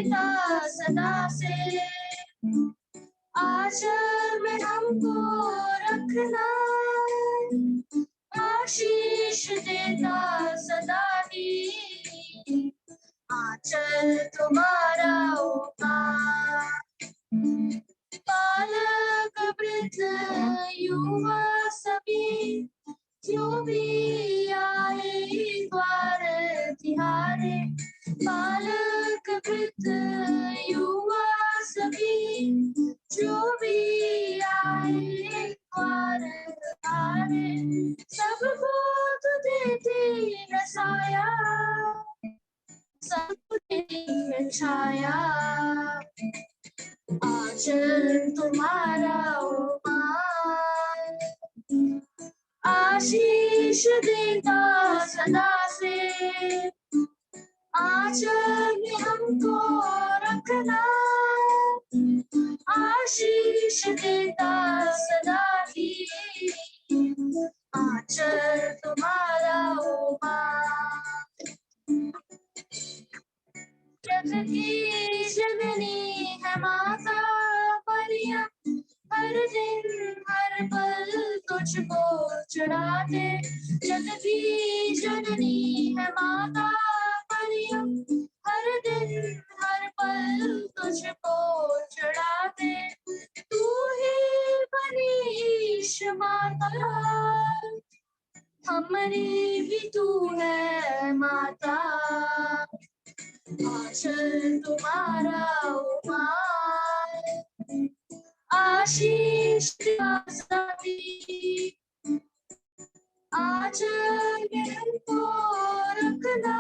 देता सदा से, आंचल में हमको रखना, आशीष देता सदा ही, आंचल तुम्हारा होगा। बालक वृद्ध युवा सभी जो भी आए द्वार तिहारे, बालक वृद्ध युवा सभी जो भी आए द्वार तिहारे, सबको तू देती न साया, सबको देती न छाया, आंचल तुम्हारा होगा। आशीष देता सदा से, आंचल में हमको रखना, आशीष देता सदा ही, आंचल तुम्हारा होगा। जग की जननी है माता मरियम, हर दिन हर पल तुझको चढ़ाते, जग की जननी है माता मरियम, हर दिन हर पल तुझको चढ़ाते, तू ही बनीश माता, हमारी भी तू है माता, आंचल तुम्हारा होगा। आशीष सदी, आंचल में हमको रखना,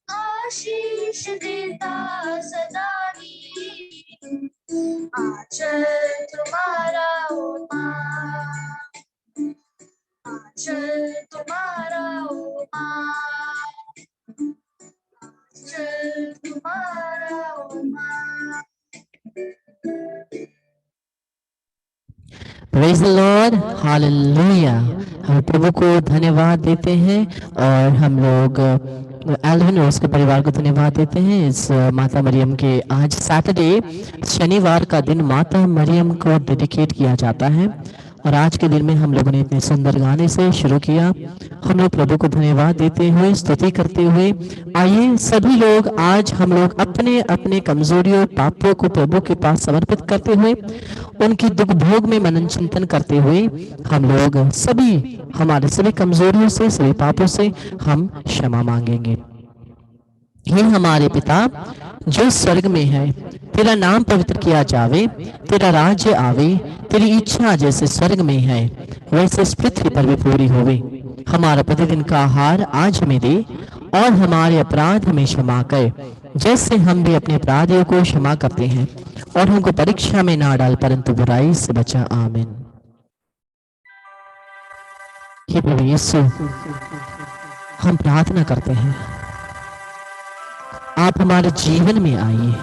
आशीष देता सदा ही, आंचल तुम्हारा होगा, आंचल तुम्हारा होगा, आंचल तुम्हारा होगा। Praise the Lord, hallelujah. हम प्रभु को धन्यवाद देते हैं और हम लोग एल्विन और उसके परिवार को धन्यवाद देते हैं। इस माता मरियम के आज सैटरडे शनिवार का दिन माता मरियम को डेडिकेट किया जाता है और आज के दिन में हम लोगों ने इतने सुंदर गाने से शुरू किया। हम लोग प्रभु को धन्यवाद देते हुए स्तुति करते हुए आइए सभी लोग आज हम लोग अपने अपने कमजोरियों पापों को प्रभु के पास समर्पित करते हुए उनकी दुख भोग में मनन चिंतन करते हुए हम लोग सभी हमारे सभी कमजोरियों से सभी पापों से हम क्षमा मांगेंगे। हे हमारे पिता जो स्वर्ग में है, तेरा नाम पवित्र किया जावे, तेरा राज्य आवे, तेरी इच्छा जैसे स्वर्ग में है वैसे इस पृथ्वी पर भी पूरी होवे। हमारा प्रतिदिन का आहार आज हमें दे और हमारे अपराध हमें क्षमा कर जैसे हम भी अपने अपराधियों को क्षमा करते हैं, और हमको परीक्षा में ना डाल परंतु बुराई से बचा। आमीन। हे प्रभु यीशु, हम प्रार्थना करते हैं आप हमारे जीवन में आइए,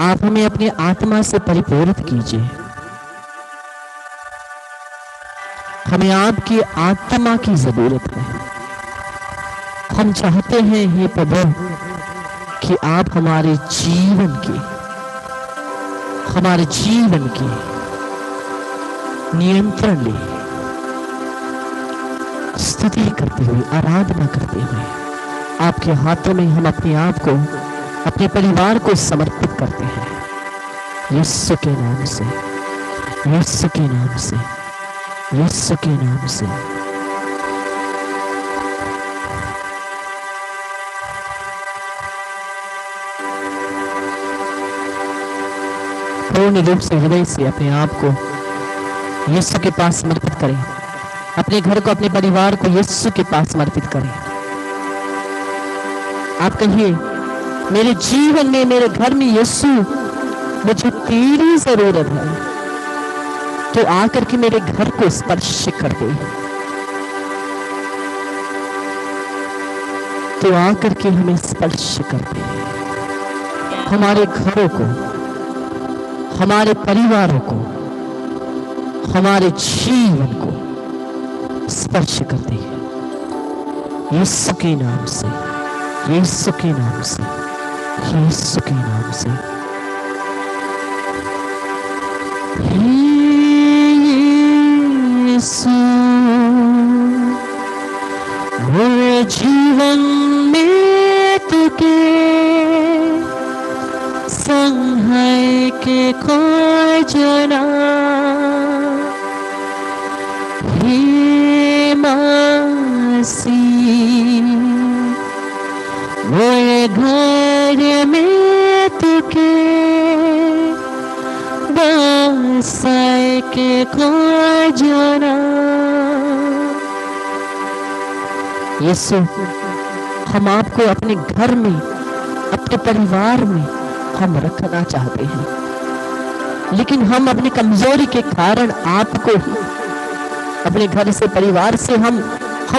आप हमें अपनी आत्मा से परिपूरित कीजिए। हमें आपकी आत्मा की जरूरत है। हम चाहते हैं हे प्रभु कि आप हमारे जीवन की नियंत्रण ले। स्तुति करते हुए आराधना करते हुए आपके हाथों में हम अपने आप को अपने परिवार को समर्पित करते हैं। यीशु के नाम से, यीशु के नाम से, यीशु के नाम से। पूर्ण रूप से हृदय से अपने आप को यीशु के पास समर्पित करें। अपने घर को अपने परिवार को यीशु के पास समर्पित करें। आप कहिए मेरे जीवन में मेरे घर में यीशु मुझे तेरी जरूरत है, तो आकर के मेरे घर को स्पर्श कर दे, तो आकर के हमें स्पर्श कर दे। हमारे घरों को, हमारे परिवारों को, हमारे जीवन को स्पर्श कर दे यीशु के नाम से, यीशु के नाम से, यीशु के नाम से। हे यीशु, मेरे जीवन में तुके संग है के कोई जना। हे मसीह, मेरे घर में तुके बस के कोई जना। यीशु, हम आपको अपने घर में, अपने परिवार में हम रखना चाहते हैं, लेकिन हम अपनी कमजोरी के कारण आपको अपने घर से, परिवार से हम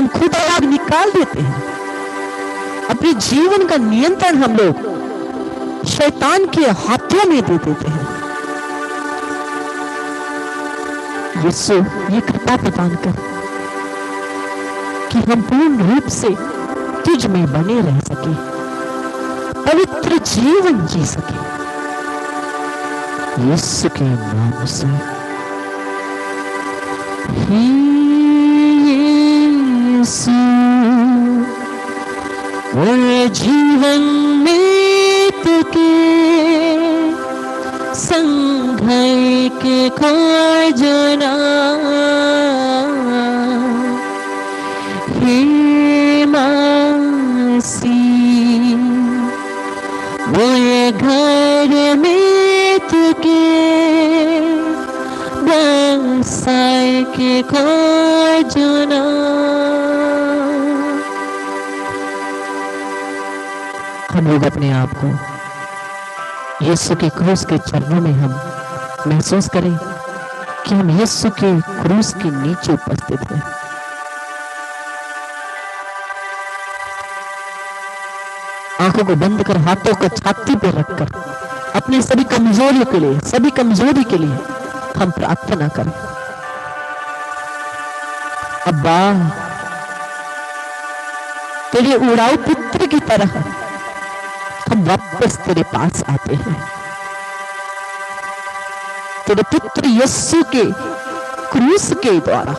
खुद आग निकाल देते हैं। अपने जीवन का नियंत्रण हम लोग शैतान के हाथों में दे देते हैं। यीशु, ये कृपा प्रदान कर कि हम पूर्ण रूप से तुझ में बने रह सके, पवित्र जीवन जी सके, यीशु के नाम से। हे यीशु, मेरे जीवन में तुके संग है के कोई जना। हे मसीह, मेरे घर में तुके बसाए के कोई जना। हम लोग अपने आप को यीशु के क्रूस के चरणों में हम महसूस करें कि हम यीशु के क्रूस के नीचे उपस्थित हैं। आंखों को बंद कर, हाथों को छाती पर रखकर अपने सभी कमजोरियों के लिए, सभी कमजोरी के लिए हम प्रार्थना करें। अब्बा, तेरे उड़ाऊ पुत्र की तरह हम वापस तेरे पास आते हैं। तेरे पुत्र यीशु के क्रूस के द्वारा,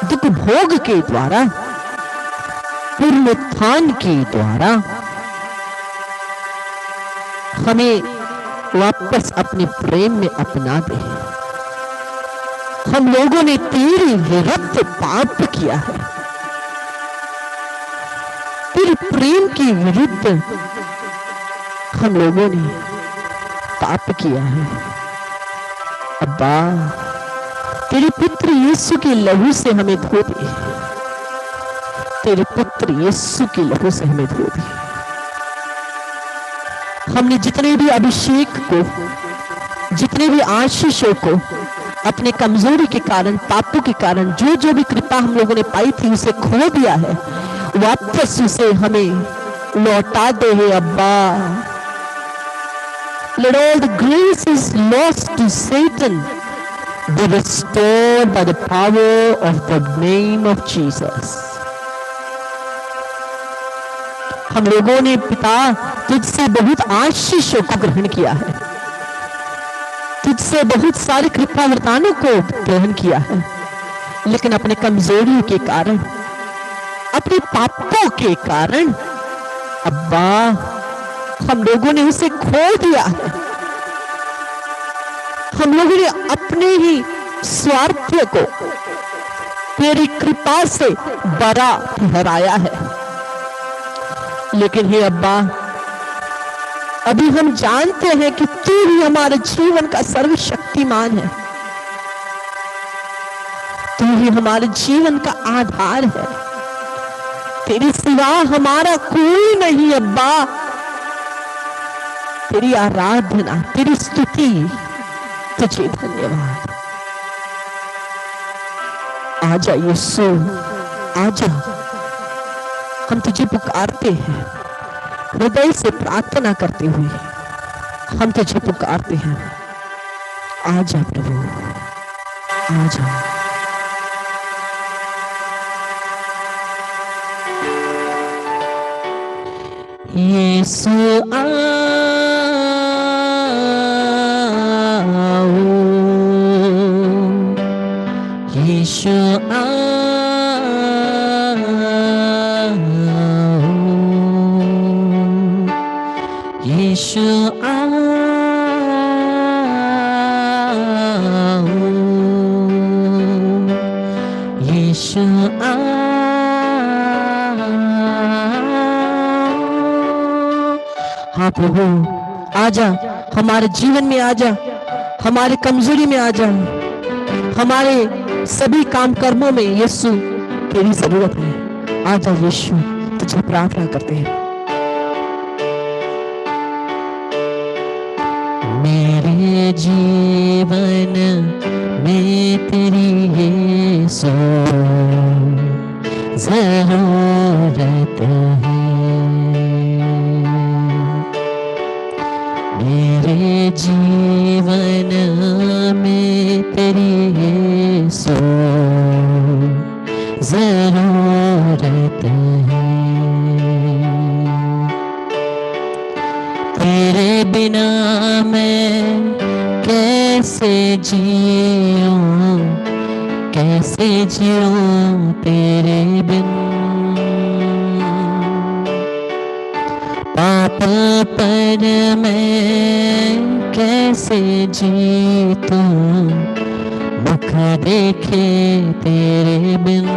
दुख भोग के द्वारा, पुनरुत्थान के द्वारा हमें वापस अपने प्रेम में अपना दे। हम लोगों ने तेरे विरुद्ध पाप किया है, तेरे प्रेम के विरुद्ध हम लोगों ने पाप किया है। अब्बा, तेरे पुत्र यीशु के लहू से हमें धो दे, तेरे पुत्र यीशु के लहू से हमें धो दे। हमने जितने भी अभिषेक को, जितने भी आशीषों को अपने कमजोरी के कारण, पापों के कारण, जो भी कृपा हम लोगों ने पाई थी उसे खो दिया है, वापस उसे हमें लौटा दे है अब्बा। Let all the graces lost to Satan be restored by the power of the name of Jesus. हम लोगों ने पिता तुझसे बहुत आशीषों को ग्रहण किया है, तुझसे बहुत सारे कृपा वरदानों को ग्रहण किया है, लेकिन अपने कमजोरियों के कारण, अपने पापों के कारण अब्बा हम लोगों ने उसे खो दिया है। हम लोगों ने अपने ही स्वार्थ को तेरी कृपा से बड़ा ठहराया है। लेकिन हे अब्बा, अभी हम जानते हैं कि तू ही हमारे जीवन का सर्वशक्तिमान है, तू ही हमारे जीवन का आधार है, तेरे सिवा हमारा कोई नहीं अब्बा। तेरी आराधना, तेरी स्तुति, तुझे धन्यवाद। आजा यीशु, आजा, हम तुझे पुकारते हैं, हृदय से प्रार्थना करते हुए हम तुझे पुकारते हैं। आजा प्रभु, आजा। यीशु आओ, यीशु आओ, यीशु आओ, यीशु आओ। हाँ प्रभु, आजा, हमारे जीवन में आजा, हमारे कमजोरी में आजा, हमारे सभी काम कर्मों में यीशु तेरी जरूरत है। आजा यीशु, तुझे प्रार्थना करते हैं। मेरे जीवन में तेरी यीशु जरूरत है। मेरे जीवन में तेरी यीशु जरूरत है। तेरे बिना मैं कैसे जीऊं, कैसे जीऊं तेरे बिन। पाप पर मैं कैसे जीतूं, मुख देखे तेरे बिन।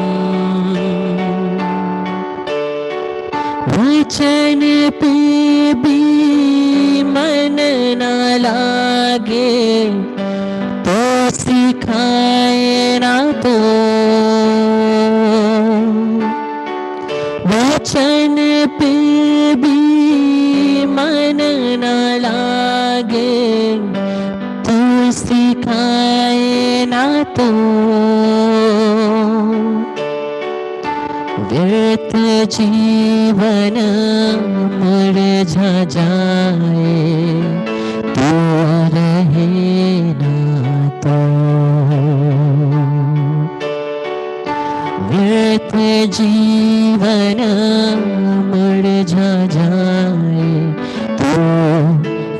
वचन पे भी मन न लागे, तो सिखाए ना तो। वचन पे भी मन न लागे, तू सिखाए ना तो। व्यर्थ जीवन मुरझा जाए, तू रहे ना तो। व्यर्थ जीवन मुरझा जाए, तू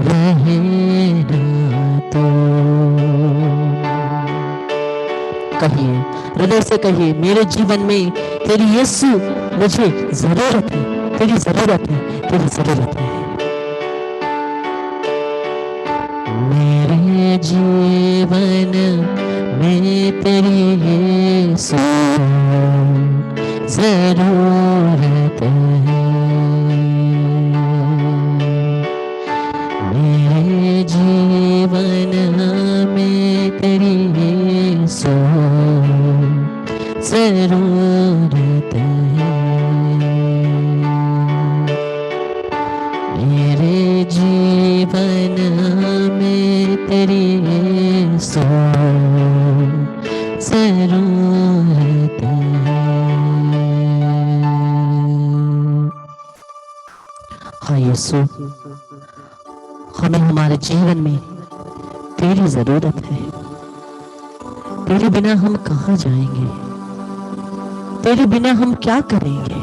रहे ना तो। कहिए, हृदय से कहिए, मेरे जीवन में तेरी यीशु मुझे जरूरत है, तेरी जरूरत है, तेरी जरूरत है। मेरे जीवन में तेरी यीशु जरूरत है। मेरे जीवन में तेरी यीशु जरूरत है। मेरे जीवन में तेरी यीशु जरूरत है। हाँ यीशु, हमें हमारे जीवन में तेरी जरूरत है। तेरे बिना हम कहाँ जाएंगे, तेरे बिना हम क्या करेंगे।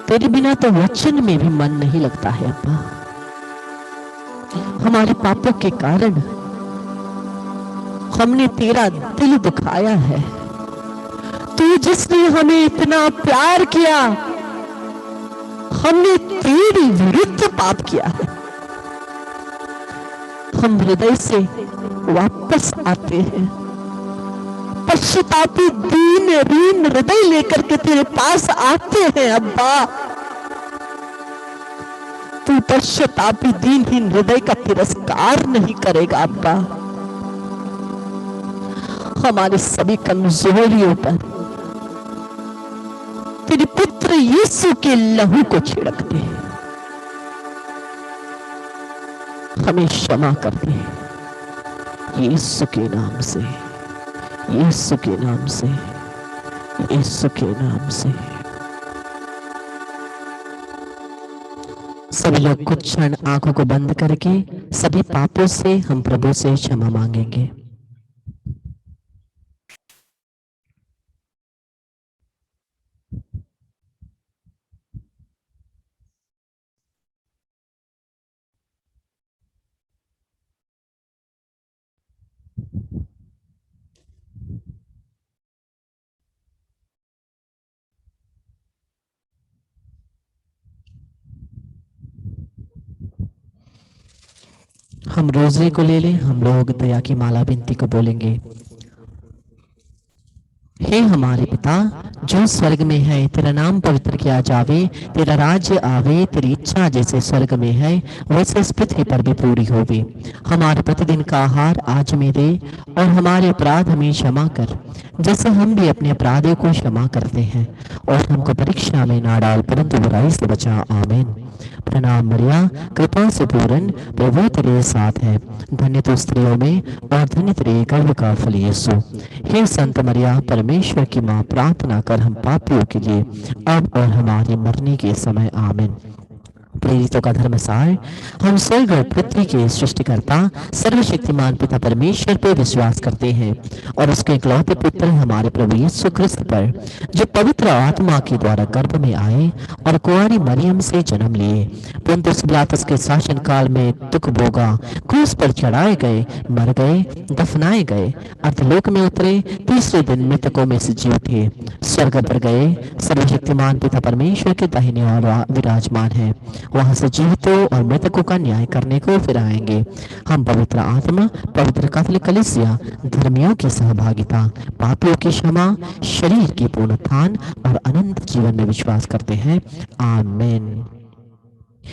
तेरे बिना तो वचन में भी मन नहीं लगता है अब्बा। हमारे पापों के कारण हमने तेरा दिल दुखाया है। तू जिसने हमें इतना प्यार किया, हमने तेरी विरुद्ध पाप किया है। हम हृदय से वापस आते हैं, पश्चातापी दीन रीन हृदय लेकर के तेरे पास आते हैं अब्बा। तू पश्चातापी दीनहीन हृदय का तिरस्कार नहीं करेगा अब्बा। हमारे सभी कमजोरियों पर तेरे पुत्र यीशु के लहू को छिड़क दे, हमें क्षमा कर दे यीशु के नाम से, यीशु के नाम से, यीशु के नाम से। सभी लोग कुछ क्षण आंखों को बंद करके सभी पापों से हम प्रभु से क्षमा मांगेंगे। हम रोजरी को ले लें। हम लोग दया की माला विनती को बोलेंगे। हे हमारे पिता जो स्वर्ग में है, तेरा नाम पवित्र किया जावे, तेरा राज्य आवे, तेरी इच्छा जैसे स्वर्ग में है वैसे इस पृथ्वी पर भी पूरी होवे। हमारे प्रतिदिन का आहार आज में दे, और हमारे अपराध हमें क्षमा कर जैसे हम भी अपने अपराधियों को क्षमा करते हैं, और हमको परीक्षा में ना डाल परंतु बुराई से बचा। आमीन। प्रणाम मरिया, कृपा से पूर्ण, प्रभु तेरे साथ है, धन्य तो स्त्रियों में और धन्य तेरे गर्भ का फल यीशु। हे संत मरिया, परमेश्वर की माँ, प्रार्थना कर हम पापियों के लिए अब और हमारे मरने के समय। आमीन। प्रेरितों का धर्मसार। हम स्वर्ग और पृथ्वी के सृष्टिकर्ता सर्वशक्तिमान पिता परमेश्वर पर विश्वास करते हैं और उसके इकलौते पुत्र हमारे प्रभु यीशु क्रिस्त पर, जो पवित्र आत्मा के द्वारा गर्भ में आए और कुंवारी मरियम से जन्म लिए, पुंतियुस पिलातुस के शासन काल में दुख भोगा, क्रूस पर चढ़ाए गए, मर गए, दफनाए गए, अधोलोक में उतरे, तीसरे दिन मृतकों में से जी उठे, स्वर्ग पर गए, सर्वशक्तिमान पिता परमेश्वर के दाहिने ओर विराजमान है, वहां से जीवितों और मृतकों का न्याय करने को फिर आएंगे। हम पवित्र आत्मा, पवित्र कैथोलिक कलीसिया, धर्मियों की सहभागिता, पापियों की क्षमा, शरीर की पूर्ण उत्थान और अनंत जीवन में विश्वास करते हैं। आमीन।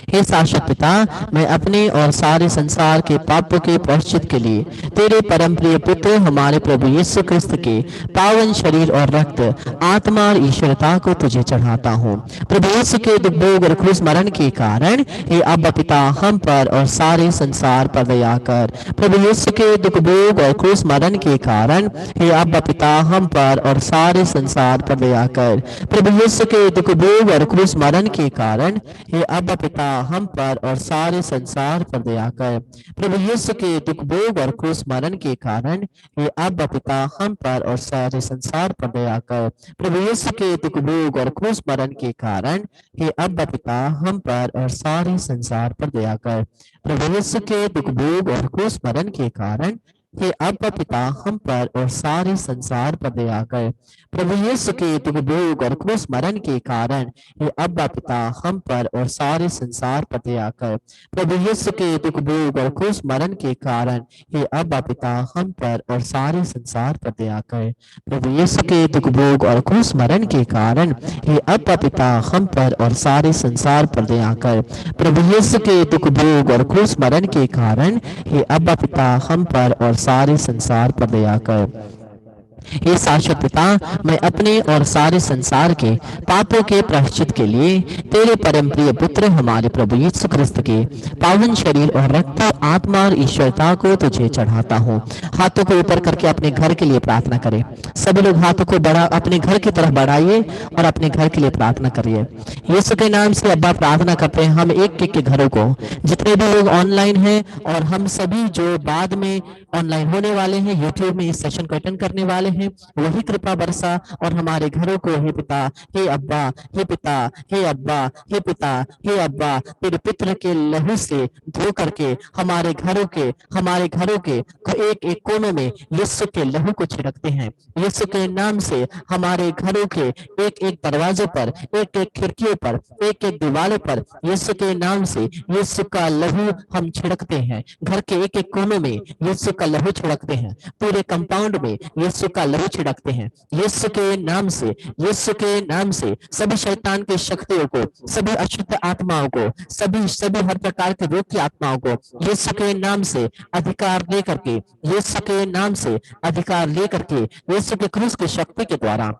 हे शाश्वत पिता, मैं अपने और सारे संसार के पापों के प्रायश्चित के लिए तेरे परम प्रिय पुत्र हमारे प्रभु यीशु क्रिस्त के पावन शरीर और रक्त, आत्मा और ईश्वरता को तुझे चढ़ाता हूँ। प्रभु यीशु के दुख भोग और क्रूस मरण के कारण हे अब्बा पिता हम पर और सारे संसार पर दया कर। प्रभु यीशु के दुख भोग और क्रूस मरण के कारण हे अब्बा पिता हम पर और सारे संसार पर दया कर। प्रभु यीशु के दुख भोग और क्रूस मरण के कारण हे अब्बा पिता हम पर और सारे संसार पर दया कर। प्रभु यीशु के दुख भोग और क्रूस मरण के कारण हे अब्बा पिता हम पर और सारे संसार पर दया कर। प्रभु यीशु के दुख भोग और क्रूस मरण के कारण हे अब्बा पिता हम पर और सारे संसार पर दया कर। प्रभु यीशु के दुख भोग और क्रूस मरण के कारण हे अब्बा पिता हम पर और सारे संसार पर दया कर। प्रभु यीशु के दुख भोग और क्रूस मरण के कारण हे अब्बा पिता हम पर और सारे संसार पर दया कर। प्रभु यीशु के दुख भोग और क्रूस मरण के कारण हे अब्बा पिता हम पर और सारे संसार पर दया कर। प्रभु यीशु के दुख भोग और क्रूस मरण के कारण हे अब्बा पिता हम पर और सारे संसार पर दया कर। प्रभु यीशु के दुख भोग और क्रूस मरण के कारण हे अब्बा पिता हम पर और सारे संसार पर दया कर। हे शाश्वत पिता, मैं अपने और सारे संसार के पापों के प्रायश्चित के लिए तेरे परम प्रिय पुत्र हमारे प्रभु यीशु क्रिस्त के पावन शरीर और रक्त, आत्मा और ईश्वरता को तुझे चढ़ाता हूँ। हाथों को ऊपर करके अपने घर के लिए प्रार्थना करें। सभी लोग हाथों को बढ़ा अपने घर की तरफ बढ़ाइए और अपने घर के लिए प्रार्थना करिए। यीशु के नाम से अब्बा प्रार्थना करते हैं हम एक एक के घरों को, जितने भी लोग ऑनलाइन हैं और हम सभी जो बाद में ऑनलाइन होने वाले हैं, यूट्यूब में इस सेशन को अटेंड करने वाले हैं, वही कृपा बरसा और हमारे घरों को हे पिता, हे अब्बा, हे पिता, हे अब्बा, हे पिता, हे अब्बा, तेरे पुत्र के लहू से धो करके हमारे घरों के एक एक कोने में यीशु के लहू को छिड़कते हैं। यीशु के नाम से हमारे घरों के एक एक दरवाजे पर, एक एक खिड़कियों पर, एक एक दीवारों पर यीशु के नाम से यीशु का लहू हम छिड़कते हैं। घर के एक एक कोनों में यीशु का लहू छिड़कते हैं। पूरे कंपाउंड में यीशु का लहू छिड़कते हैं। यीशु के नाम से, यीशु के नाम से सभी शैतान की शक्तियों को, सभी अशुद्ध आत्माओं को, सभी हर प्रकार के रोग की आत्माओं को यीशु के नाम से अधिकार लेकर के, यीशु के नाम से अधिकार लेकर के, यीशु के क्रूस की शक्ति के द्वारा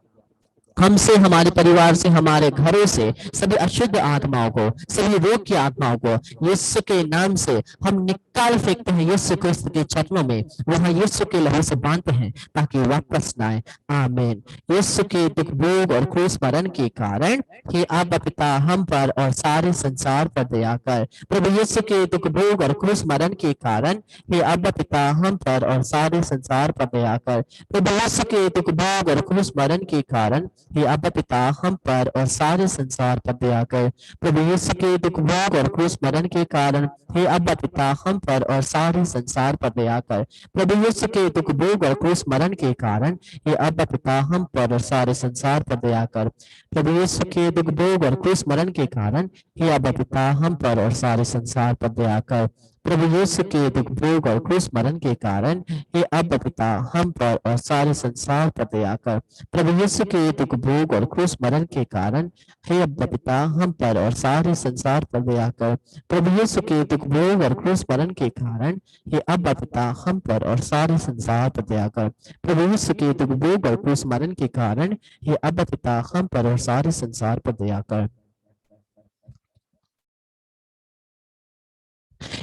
हमसे, हमारे परिवार से, हमारे घरों से सभी अशुद्ध आत्माओं को, सभी रोग की आत्माओं को यीशु के नाम से हम निकाल फेंकते हैं। यीशु क्रिस्त के चरणों में वहां यीशु के लहू से बांधते हैं ताकि वापस न आए। आमीन। यीशु के दुख भोग और क्रूस मरण के कारण हे अब्बा पिता हम पर और सारे संसार पर दया कर। प्रभु यीशु के दुख भोग और क्रूस मरण के कारण हे अब्बा पिता हम पर और सारे संसार पर दया कर। प्रभु यीशु के दुख भोग और क्रूस मरण के कारण हे अब्बा पिता हम पर और सारे संसार पर दया कर। प्रभु यीशु के दुख भोग और क्रूस मरण के कारण हे अब्बा पिता हम पर और सारे संसार पर दया कर। प्रभु यीशु के दुख भोग और क्रूस मरण के कारण हे अब्बा पिता हम पर और सारे संसार पर दया कर। प्रभु यीशु के दुख भोग और क्रूस मरण के कारण हे अब्बा पिता हम पर और सारे संसार पर दया कर। प्रभु यीशु के दुख भोग और क्रूस मरण के कारण हे अब पिता हम पर और सारे संसार पर दया कर। प्रभु यीशु के दुख भोग और क्रूस मरण के कारण हे अब पिता हम पर और सारे संसार पर दया कर। प्रभु यीशु के दुख भोग और क्रूस मरण के कारण हे अब पिता हम पर और सारे संसार पर दया कर। प्रभु यीशु के दुख भोग और क्रूस मरण के कारण हे अब पिता हम पर और सारे संसार पर दया कर।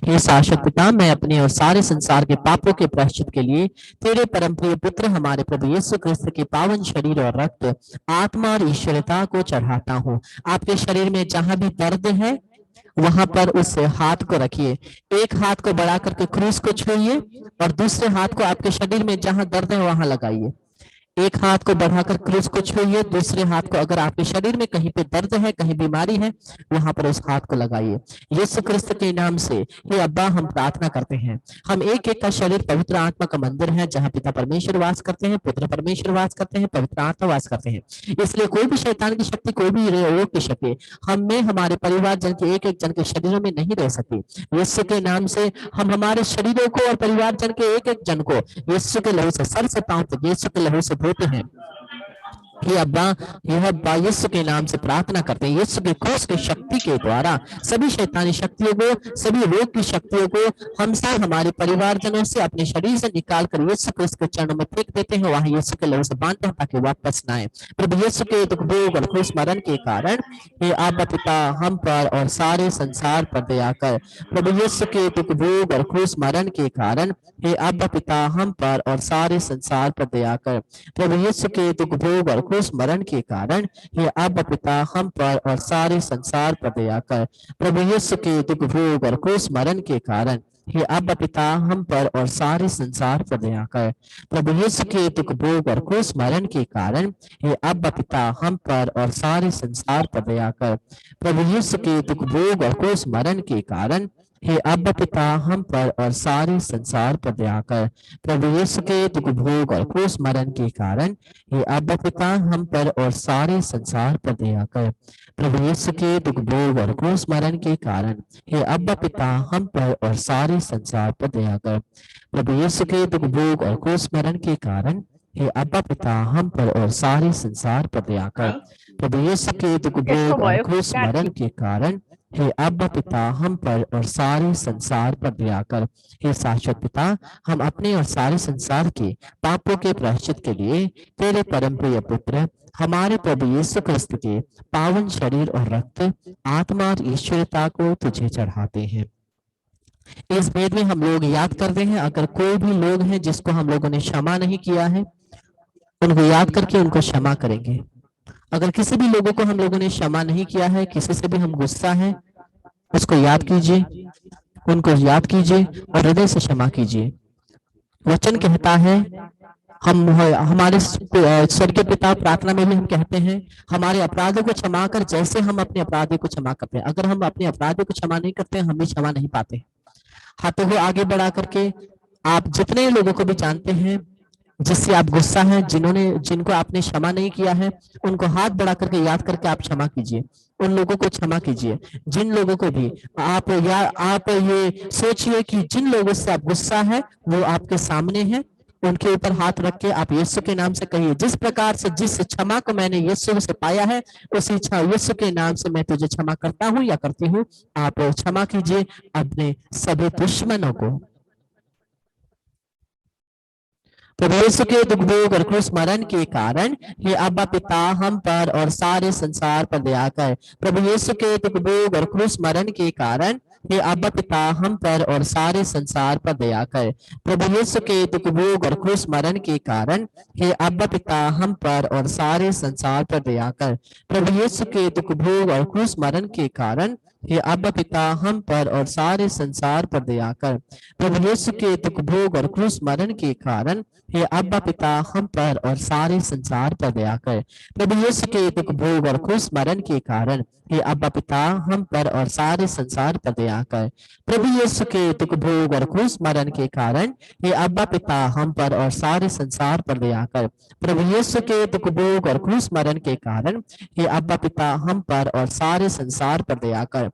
हे शाश्वत पिता, मैं अपने और सारे संसार के पापों के प्रायश्चित के लिए तेरे परम प्रिय पुत्र हमारे प्रभु यीशु क्रिस्त के पावन शरीर और रक्त, आत्मा और ईश्वरता को चढ़ाता हूँ। आपके शरीर में जहां भी दर्द है वहां पर उस हाथ को रखिए। एक हाथ को बढ़ा करके क्रूस को छूइए और दूसरे हाथ को आपके शरीर में जहां दर्द है वहां लगाइए। एक हाथ को बढ़ाकर क्रूस को छूइए, दूसरे हाथ को अगर आपके शरीर में कहीं पे दर्द है, कहीं बीमारी है, वहां पर उस हाथ को लगाइए। यीशु क्रिस्त के नाम से हे अब्बा हम प्रार्थना करते हैं। हम एक एक का शरीर पवित्र आत्मा का मंदिर है, जहां पिता परमेश्वर वास करते हैं, पुत्र परमेश्वर वास करते हैं, पवित्र आत्मा वास करते हैं। इसलिए कोई भी शैतान की शक्ति, कोई भी रोग की शक्ति हम में, हमारे परिवार जन के एक एक जन के शरीरों में नहीं रह सकती। यीशु के नाम से हम हमारे शरीरों को और परिवार जन के एक एक जन को यीशु के लहू से, सर से पांव तक यीशु के लहू से धोते हैं। हे अब्बा, यह अब्बा यीशु के नाम से प्रार्थना करते हैं। यीशु के क्रूस की शक्ति के द्वारा सभी शैतानी शक्तियों को, सभी रोग की शक्तियों को हम सब हमारे परिवारजनों से अपने शरीर से निकाल कर यीशु क्रिस्त के चरणों में फेंक देते हैं, वहां यीशु के लहू से बांधते हैं ताकि वापस न आए। प्रभु यीशु के दुख भोग और क्रूस मरण के कारण हे अब्बा पिता हम पर और सारे संसार पर दया कर। प्रभु यीशु के दुख भोग और क्रूस मरण के कारण हे अब्बा पिता हम पर और सारे संसार पर दया कर। प्रभु यीशु के दुख भोग और क्रूस मरण के कारण हे अब्बा पिता हम पर और सारे संसार पर दया कर। प्रभु यीशु के दुख भोग और क्रूस मरण के कारण हे अब्बा पिता हम पर और सारे संसार पर दया कर। प्रभु यीशु के दुख भोग और क्रूस मरण के कारण हे अब्बा पिता हम पर और सारे संसार पर दया कर। प्रभु यीशु के दुख भोग और क्रूस मरण के कारण हे अब्बा पिता हम पर और सारे संसार पर दया कर। प्रभु यीशु के दुख भोग और क्रूस मरण के कारण हे अब्बा पिता हम पर और सारे संसार पर दया कर। प्रभु यीशु के दुख भोग और क्रूस मरण के कारण हे अब्बा पिता हम पर और सारे संसार पर दया कर। प्रभु यीशु के दुख भोग और क्रूस मरण के कारण हे अब्बा पिता हम पर और सारे संसार पर दया कर। प्रभु यीशु के दुख भोग और क्रूस मरण के कारण हे अब्बा पिता हम पर और सारे संसार पर दया कर। हे शाश्वत पिता, हम अपने और सारे संसार के पापों के प्रायश्चित के लिए तेरे परम प्रिय पुत्र हमारे प्रभु यीशु क्रिस्त के पावन शरीर और रक्त, आत्मा और ईश्वरता को तुझे चढ़ाते हैं। इस भेद में हम लोग याद करते हैं, अगर कोई भी लोग हैं जिसको हम लोगों ने क्षमा नहीं किया है, उनको याद करके उनको क्षमा करेंगे। अगर किसी भी लोगों को हम लोगों ने क्षमा नहीं किया है, किसी से भी हम गुस्सा है, उसको याद कीजिए, उनको याद कीजिए और हृदय से क्षमा कीजिए। वचन कहता है, हम हमारे स्वर्गीय पिता प्रार्थना में भी हम कहते हैं, हमारे अपराधों को क्षमा कर जैसे हम अपने अपराधी को क्षमा करते हैं। अगर हम अपने अपराधी को क्षमा नहीं करते, हम भी क्षमा नहीं पाते। हाथों को आगे बढ़ा करके आप जितने लोगों को भी जानते हैं जिससे आप गुस्सा है, जिनको आपने क्षमा नहीं किया है, उनको हाथ बढ़ा करके याद करके आप क्षमा कीजिए। उन लोगों को क्षमा कीजिए। जिन लोगों को भी आप ये सोचिए कि जिन लोगों से आप गुस्सा है वो आपके सामने है, उनके ऊपर हाथ रख के आप यीशु के नाम से कहिए, जिस प्रकार से जिस क्षमा को मैंने यीशु से पाया है, उसी यीशु के नाम से मैं तुझे क्षमा करता हूँ या करती हूँ। आप क्षमा कीजिए अपने सभी दुश्मनों को। प्रभु यीशु के दुख भोग और क्रूस मरण के कारण हे अब्बा पिता हम पर और सारे संसार पर दया कर। प्रभु यीशु के दुख भोग और क्रूस मरण के कारण हे अब्बा पिता हम पर और सारे संसार पर दया कर। प्रभु यीशु के दुख भोग और क्रूस मरण के कारण हे अब्बा पिता हम पर और सारे संसार पर दया कर। प्रभु यीशु के दुख भोग और क्रूस मरण के कारण हे अब्बा पिता हम पर और सारे संसार पर दया कर। प्रभु यीशु के दुख भोग और क्रूस मरण के कारण हे अब्बा पिता हम पर और सारे संसार पर दया कर। प्रभु यीशु के दुख भोग और क्रूस मरण के कारण हे अब्बा पिता हम पर और सारे संसार पर दया कर। प्रभु यीशु के दुख भोग और क्रूस मरण के कारण हे अब्बा पिता हम पर और सारे संसार पर दया कर। प्रभु यीशु के दुख भोग और क्रूस मरण के कारण हे अब्बा पिता हम पर और सारे संसार पर दया कर।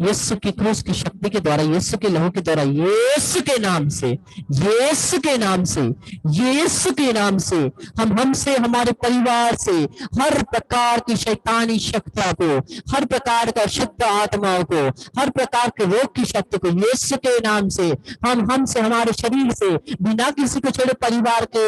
यीशु की क्रूस की शक्ति के द्वारा, यीशु के लहू के द्वारा, यीशु के नाम से, यीशु के नाम से, यीशु के नाम से हम हमसे, हमारे परिवार से हर प्रकार की शैतानी शक्तियों को, हर प्रकार का शुद्ध आत्माओं को, हर प्रकार के रोग की शक्ति को यीशु के नाम से हम हमसे, हमारे शरीर से, बिना किसी को छोड़े परिवार के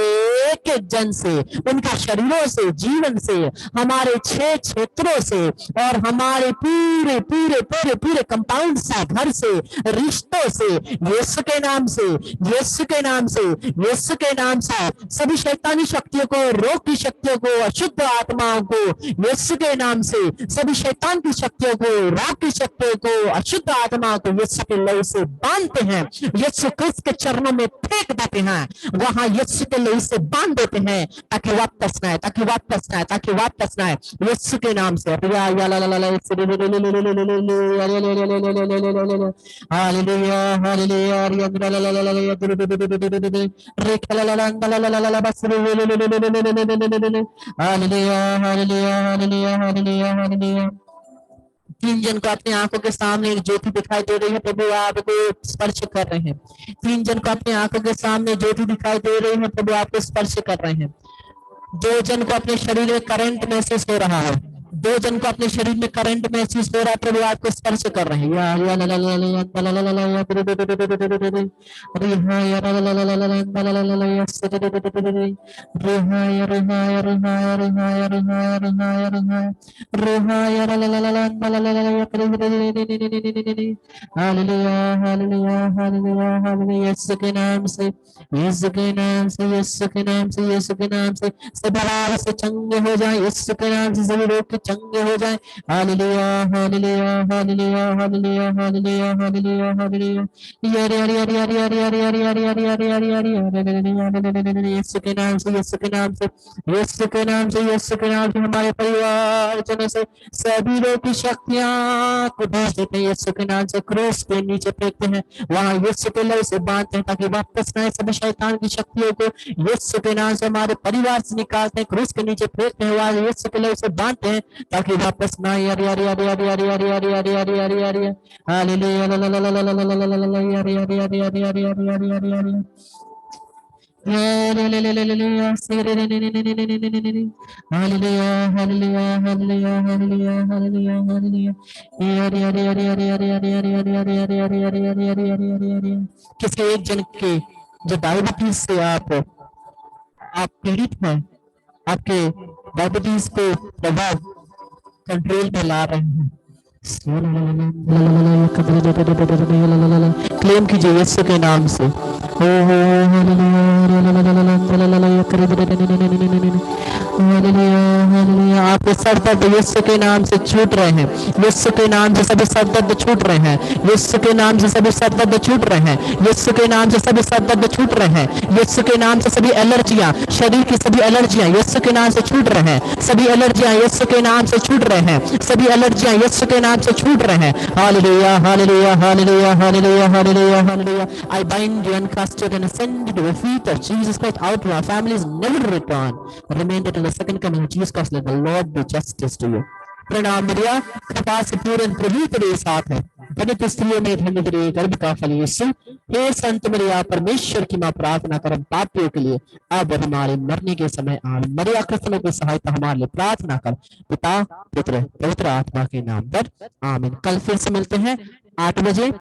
एक एक जन से, उनका शरीरों से, जीवन से, हमारे 6 क्षेत्रों से और हमारे पूरे पूरे पूरे पूरे कंपाउंड से, घर से, रिश्तों से, यीशु के नाम से, यीशु के नाम से, यीशु के नाम से सभी शैतानी शक्तियों को, रोग की शक्तियों को, अशुद्ध आत्माओं को यीशु के नाम से, सभी शैतान की शक्तियों को, रोग की शक्तियों को, अशुद्ध आत्माओं को यीशु के लहू से बांधते हैं, यीशु क्रिस्त के चरणों में फेंक देते हैं, वहां यीशु के लहू से बांध देते हैं ताकि वापस ना आए, ताकि वापस ना आए, ताकि वापस ना आए, यीशु के नाम से। तीन जन को अपनी आंखों के सामने एक ज्योति दिखाई दे रही है, प्रभु आपको स्पर्श कर रहे हैं। तीन जन को अपनी आंखों के सामने ज्योति दिखाई दे रही है, प्रभु आपको स्पर्श कर रहे हैं। 2 जन को अपने शरीर में करंट महसूस हो रहा है, 2 जन को अपने शरीर में करंट महसूस हो रहा है, प्रभु आपको स्पर्श कर रहे हैं। यीशु के नाम से, यीशु के नाम से, यीशु के नाम से, यीशु के नाम से सभी रोग से चंगे हो जाए, यीशु के नाम से सभी रोग के चंगे हो जाए। Hallelujah hallelujah hallelujah hallelujah hallelujah hallelujah hallelujah. यीशु के नाम से, यीशु के नाम से, यीशु के नाम से, यीशु के नाम से हमारे परिवार जनों से सभी रोग की शक्तियां को भेज देते हैं, यीशु के नाम से क्रूस पे नीचे फेंकते हैं, वहां यीशु के लहू से बांधते हैं ताकि वापस न आए। सभी शैतान की शक्तियों को यीशु के नाम से हमारे परिवार से निकालते हैं, क्रूस के नीचे फेंकते हैं, वहां यीशु के लहू से बांधते हैं ताकि वापस ना आए। किसी एक जन के जो डायबिटीज से आप पीड़ित हैं, आपके डायबिटीज को प्रभाव कंट्रोल में ला रहे हैं, क्लेम कीजिए यीशु के नाम से। आपके सर दर्द यीशु के नाम से छूट रहे हैं, यीशु के नाम से सभी सर दर्द छूट रहे हैं, यीशु के नाम से सभी सर दर्द छूट रहे हैं, यीशु के नाम से सभी सर दर्द छूट रहे हैं, यीशु के नाम से सभी एलर्जियां, शरीर की सभी एलर्जियां यीशु के नाम से छूट रहे हैं, सभी एलर्जियां यीशु के नाम से छूट रहे हैं, सभी एलर्जियां यीशु के नाम से छूट रहे हैं। Hallelujah hallelujah hallelujah hallelujah hallelujah hallelujah. I bind you and cast you and send you to the feet of Jesus Christ out to our families, never to return. Remain until the second coming of Jesus Christ. Let the Lord do justice to you. प्रणाम मरिया, कृपा से पूर्ण प्रभु तेरे साथ है, बनित स्त्रियों में धन्य तेरे गर्भ का फल यीशु। हे संत मरिया, परमेश्वर की मां, प्रार्थना कर हम पापियों के लिए अब और हमारे मरने के समय आमीन। मरिया कृष्ण की सहायता हमारे लिए प्रार्थना कर, पिता पुत्र पवित्र आत्मा के नाम पर आमीन। कल फिर से मिलते हैं 8 बजे।